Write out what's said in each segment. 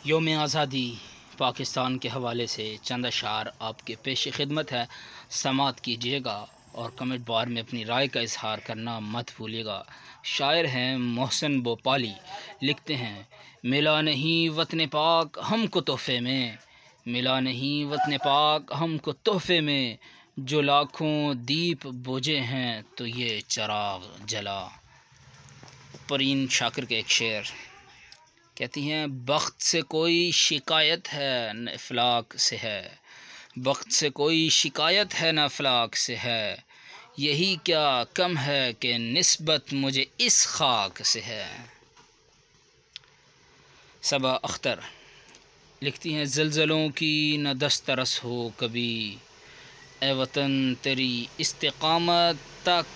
यौम आज़ादी पाकिस्तान के हवाले से चंद अशार आपके पेश खिदमत है। समात कीजिएगा और कमेंट बार में अपनी राय का इजहार करना मत भूलिएगा। शायर हैं मोहसिन भोपाली, लिखते हैं मिला नहीं वतन पाक हमको तोहफ़े में, मिला नहीं वतन पाक हमको तोहफ़े में, जो लाखों दीप बुझे हैं तो ये चराग जला। परीन शाकिर के एक शेर, कहती हैं बख्त से कोई शिकायत है न इफ़लाक से है, बख्त से कोई शिकायत है न इफ़लाक से है, यही क्या कम है कि निस्बत मुझे इस खाक से है। सबा अख्तर लिखती हैं ज़लज़लों की न दस्तरस हो कभी, ए वतन तेरी इस्तिक़ामत तक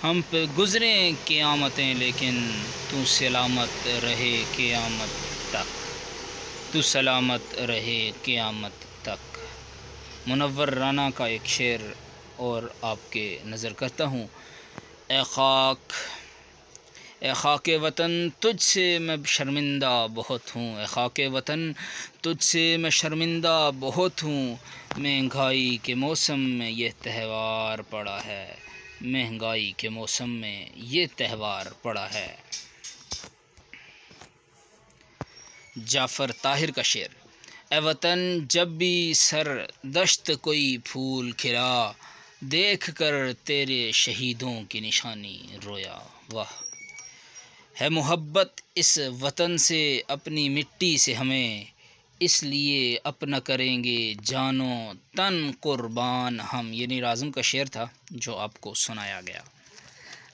हम पे गुज़रें क़यामतें, लेकिन तू सलामत रहे क़यामत तक, तू सलामत रहे क़यामत तक। मुनव्वर राना का एक शेर और आपके नज़र करता हूँ। ए खाके वतन तुझसे मैं शर्मिंदा बहुत हूँ, ए खाके वतन तुझसे मैं शर्मिंदा बहुत हूँ, महंगाई के मौसम में ये त्यौहार पड़ा है, महंगाई के मौसम में ये त्यौहार पड़ा है। जाफ़र ताहिर का शेर, ए वतन जब भी सरदश्त कोई फूल खिला, देख कर तेरे शहीदों की निशानी रोया। वाह, है मोहब्बत इस वतन से अपनी मिट्टी से हमें, इसलिए अपना करेंगे जानो तन कुर्बान हम। ये नीर आज़म का शेर था जो आपको सुनाया गया।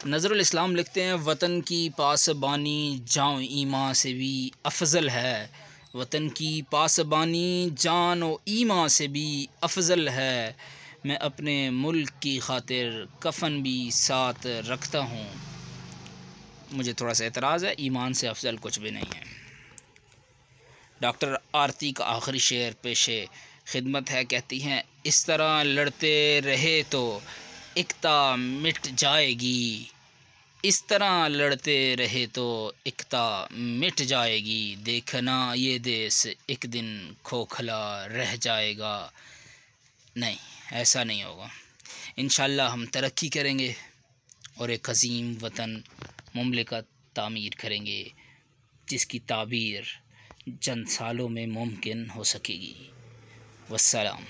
नज़रुल इस्लाम लिखते हैं वतन की पासबानी जान ईमान से भी अफजल है, वतन की पासबानी जान व ईमान से भी अफजल है, मैं अपने मुल्क की खातिर कफन भी साथ रखता हूँ। मुझे थोड़ा सा एतराज़ है, ईमान से अफजल कुछ भी नहीं है। डॉक्टर आरती का आखिरी शेर पेशे खिदमत है, कहती हैं इस तरह लड़ते रहे तो एकता मिट जाएगी, इस तरह लड़ते रहे तो एकता मिट जाएगी, देखना ये देश एक दिन खोखला रह जाएगा। नहीं, ऐसा नहीं होगा। इंशाअल्लाह हम तरक्की करेंगे और एक अज़ीम वतन मुमलिकत तामीर करेंगे, जिसकी ताबीर चंद सालों में मुमकिन हो सकेगी। वस्सलाम।